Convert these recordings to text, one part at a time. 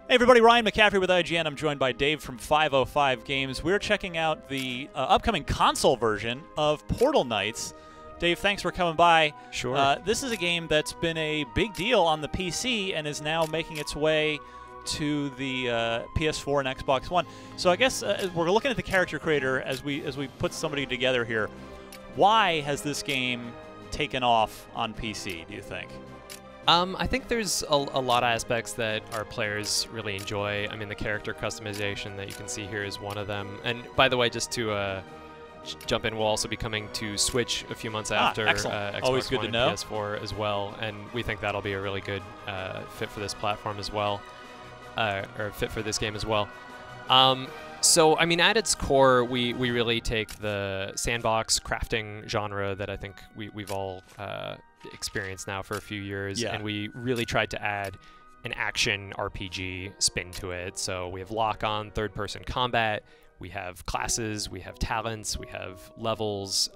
Hey everybody, Ryan McCaffrey with IGN. I'm joined by Dave from 505 Games. We're checking out the upcoming console version of Portal Knights. Dave, thanks for coming by. Sure. This is a game that's been a big deal on the PC and is now making its way to the PS4 and Xbox One. So I guess we're looking at the character creator as we put somebody together here. Why has this game taken off on PC, do you think? I think there's a lot of aspects that our players really enjoy. I mean, the character customization that you can see here is one of them. And by the way, just to jump in, we'll also be coming to Switch a few months after Xbox Always good One to know. and PS4 as well. And we think that'll be a really good fit for this platform as well, or fit for this game as well. So, I mean, at its core, we really take the sandbox crafting genre that I think we've all experienced now for a few years, and we really tried to add an action RPG spin to it. So we have lock-on third-person combat, we have classes, we have talents, we have levels,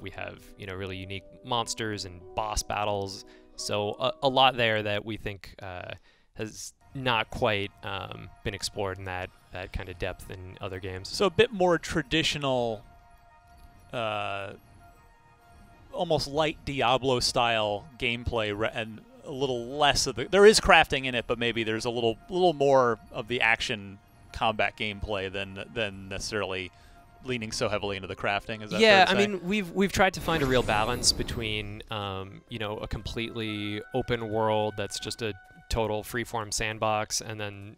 we have really unique monsters and boss battles. So a lot there that we think has not quite been explored in that kind of depth in other games. So a bit more traditional, almost light Diablo-style gameplay, and a little less of the. There is crafting in it, but maybe there's a little more of the action combat gameplay than necessarily leaning so heavily into the crafting. Is that fair to say? I mean, we've tried to find a real balance between a completely open world that's just a total freeform sandbox, and then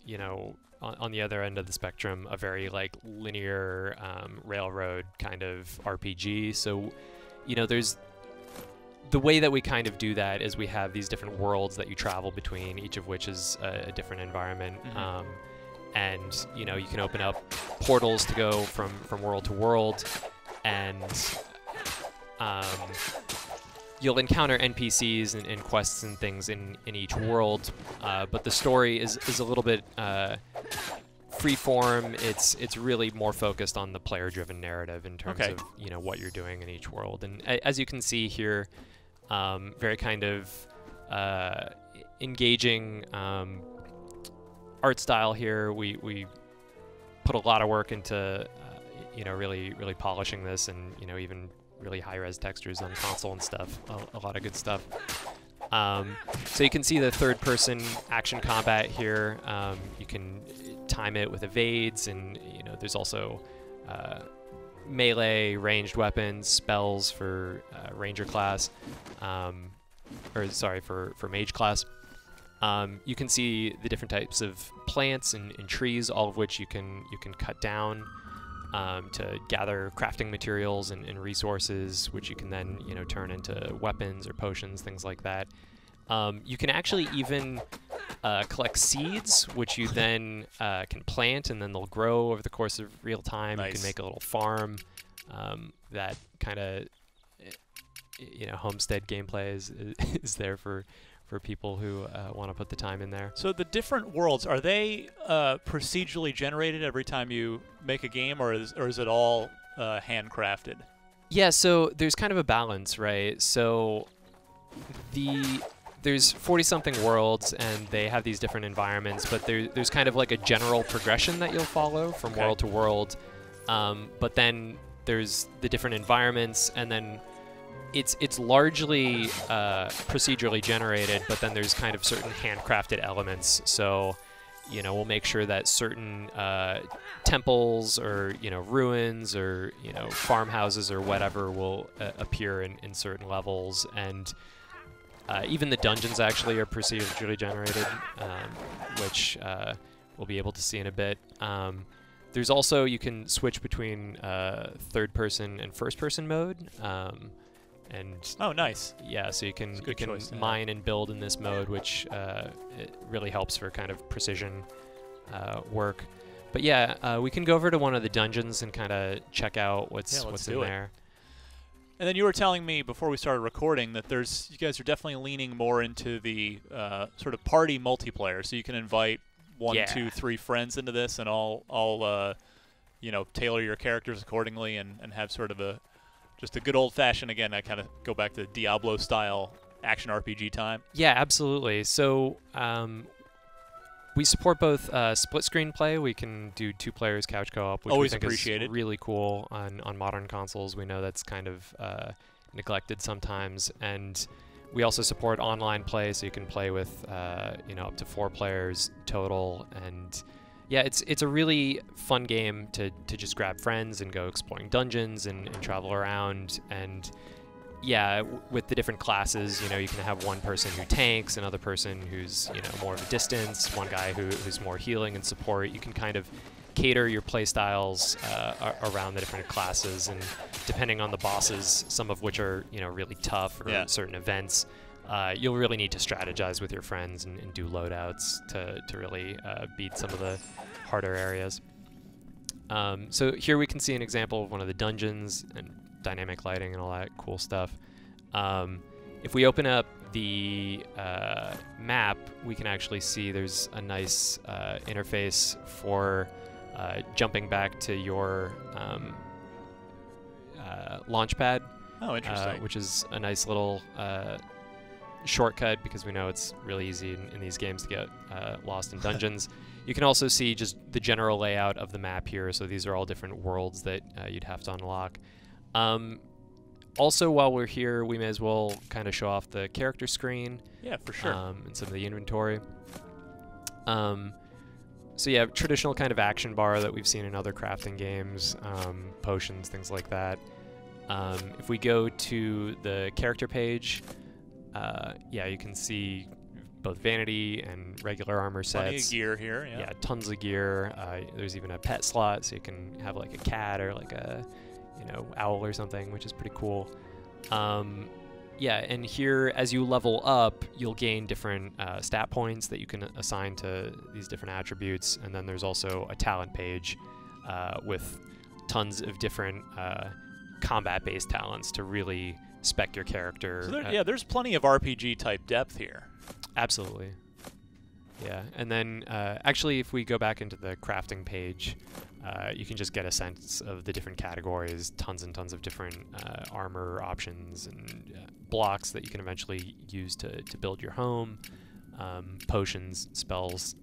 on the other end of the spectrum, a very like linear railroad kind of RPG. So there's the way that we kind of do that is we have these different worlds that you travel between, each of which is a different environment. Mm-hmm. And you can open up portals to go from world to world, and you'll encounter NPCs and quests and things in each world, but the story is a little bit freeform. It's really more focused on the player-driven narrative in terms of what you're doing in each world. And as you can see here, very kind of engaging art style here. We put a lot of work into really polishing this, and even really high-res textures on console and stuff. A lot of good stuff. So you can see the third-person action combat here. You can time it with evades, and there's also melee ranged weapons, spells for ranger class, for mage class. You can see the different types of plants and trees, all of which you can cut down to gather crafting materials and resources, which you can then turn into weapons or potions, things like that. You can actually even collect seeds, which you then can plant, and then they'll grow over the course of real time. Nice. You can make a little farm. That kind of homestead gameplay is there for people who want to put the time in there. So the different worlds, are they procedurally generated every time you make a game, or is it all handcrafted? Yeah, so there's kind of a balance, right? So there's 40-something worlds, and they have these different environments, but there's kind of like a general progression that you'll follow from world to world. But then there's the different environments, and then it's largely procedurally generated, but then there's kind of certain handcrafted elements. So, we'll make sure that certain temples or ruins or farmhouses or whatever will appear in certain levels, and even the dungeons actually are procedurally generated, which we'll be able to see in a bit. There's also, you can switch between third-person and first-person mode. Oh, nice. Yeah, so you can choice, mine and build in this mode, which it really helps for kind of precision work. But yeah, we can go over to one of the dungeons and kind of check out what's in there. And then you were telling me before we started recording that you guys are definitely leaning more into the sort of party multiplayer, so you can invite 1, 2, 3 friends into this, and all tailor your characters accordingly, and have sort of just a good old-fashioned, again, I kind of go back to Diablo-style action RPG time. Yeah, absolutely. So We support both split screen play. We can do 2 players couch co-op, which Always we think appreciated. is really cool on modern consoles. We know that's kind of neglected sometimes. And we also support online play, so you can play with up to 4 players total. And yeah, it's a really fun game to just grab friends and go exploring dungeons and travel around. And yeah, with the different classes, you can have one person who tanks, another person who's more of a distance, one guy who's more healing and support. You can kind of cater your play styles around the different classes, and depending on the bosses, some of which are really tough, or certain events, you'll really need to strategize with your friends and do loadouts to really beat some of the harder areas. So here we can see an example of one of the dungeons and dynamic lighting and all that cool stuff. If we open up the map, we can actually see there's a nice interface for jumping back to your launch pad. Oh, interesting. Which is a nice little shortcut, because we know it's really easy in these games to get lost in dungeons. You can also see just the general layout of the map here. So these are all different worlds that you'd have to unlock. Also, while we're here, we may as well kind of show off the character screen. Yeah, for sure. And some of the inventory. So yeah, traditional kind of action bar that we've seen in other crafting games, potions, things like that. If we go to the character page, yeah, you can see both vanity and regular armor sets. Plenty of gear here, yeah. Yeah, tons of gear. There's even a pet slot, so you can have like a cat or like a owl or something, which is pretty cool. Yeah, and here, as you level up, you'll gain different stat points that you can assign to these different attributes. And then there's also a talent page with tons of different combat-based talents to really spec your character. So there's plenty of RPG-type depth here. Absolutely. Yeah, and then actually, if we go back into the crafting page, you can just get a sense of the different categories, tons and tons of different armor options and blocks that you can eventually use to build your home, potions, spells,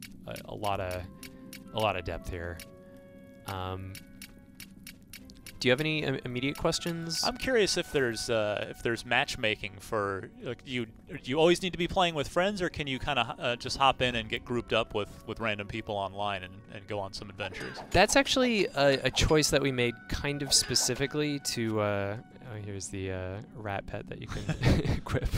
a lot of depth here. Do you have any immediate questions? I'm curious if there's matchmaking for you always need to be playing with friends, or can you kind of just hop in and get grouped up with random people online and go on some adventures? That's actually a choice that we made kind of specifically to. Oh, here's the rat pet that you can equip.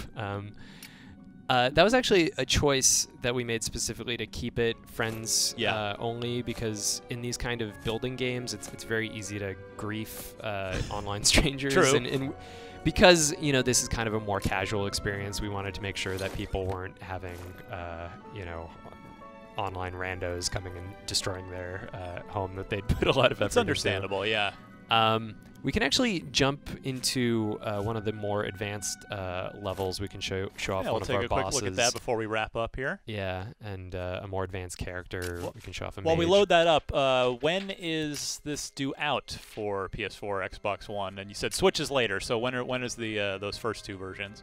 That was actually a choice that we made specifically to keep it friends only, because in these kind of building games, it's very easy to grief online strangers. True. And because this is kind of a more casual experience, we wanted to make sure that people weren't having online randos coming and destroying their home that they'd put a lot of effort into. It's understandable, yeah. We can actually jump into one of the more advanced levels. We can show off one of our bosses. We'll take a quick look at that before we wrap up here. Yeah, and a more advanced character. We can show off a mage. While we load that up, when is this due out for PS4, Xbox One? And you said Switch is later, so when is the those first 2 versions?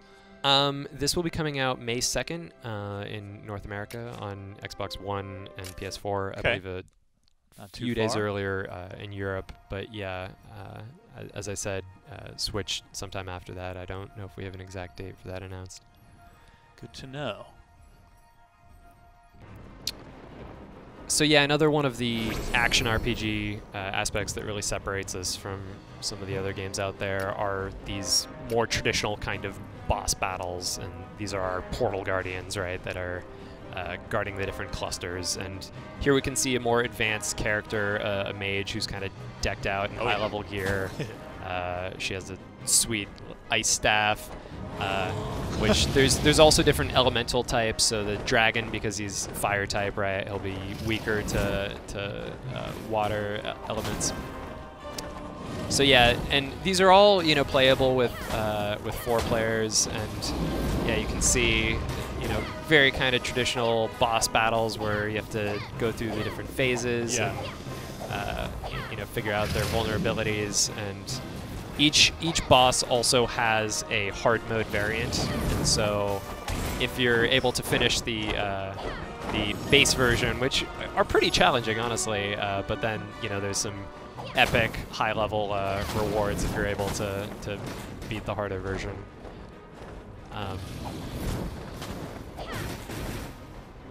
This will be coming out May 2nd in North America on Xbox One and PS4. I believe a few days earlier in Europe. But yeah, as I said, Switch sometime after that. I don't know if we have an exact date for that announced. Good to know. So yeah, another one of the action RPG aspects that really separates us from some of the other games out there are these more traditional kind of boss battles, and these are our portal guardians, right, that are guarding the different clusters. And here we can see a more advanced character, a mage who's kind of decked out in high-level gear. She has a sweet ice staff, which there's also different elemental types. So the dragon, because he's fire type, right, he'll be weaker to water elements. So yeah, and these are all playable with 4 players, and yeah, you can see very kind of traditional boss battles where you have to go through the different phases and figure out their vulnerabilities. And each boss also has a hard mode variant, and so if you're able to finish the the base version, which are pretty challenging, honestly. But then, you know, there's some epic high-level rewards if you're able to beat the harder version.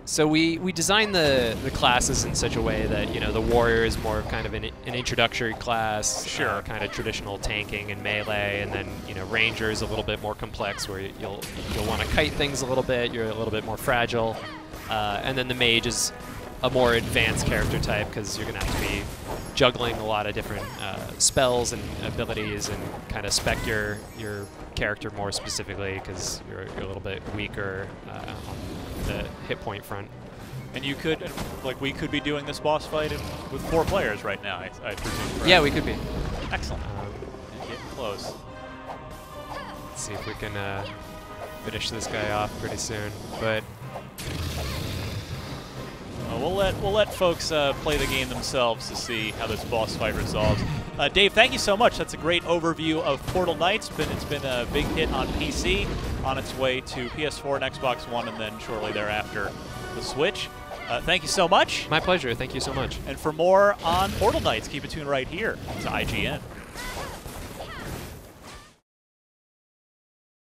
So we designed the classes in such a way that, you know, the warrior is more of kind of an introductory class, sure, kind of traditional tanking and melee, and then, you know, ranger is a little bit more complex, where you'll want to kite things a little bit. You're a little bit more fragile, and then the mage is a more advanced character type, because you're gonna have to be juggling a lot of different spells and abilities, and kind of spec your character more specifically, because you're a little bit weaker on the hit point front. And you could, like, we could be doing this boss fight with 4 players right now, I presume. Right? Yeah, we could be. Excellent. Getting close. Let's see if we can finish this guy off pretty soon. But we'll let folks play the game themselves to see how this boss fight resolves. Dave, thank you so much. That's a great overview of Portal Knights. It's been a big hit on PC, on its way to PS4 and Xbox One, and then shortly thereafter the Switch. Thank you so much. My pleasure. Thank you so much. And for more on Portal Knights, keep it tuned right here to IGN.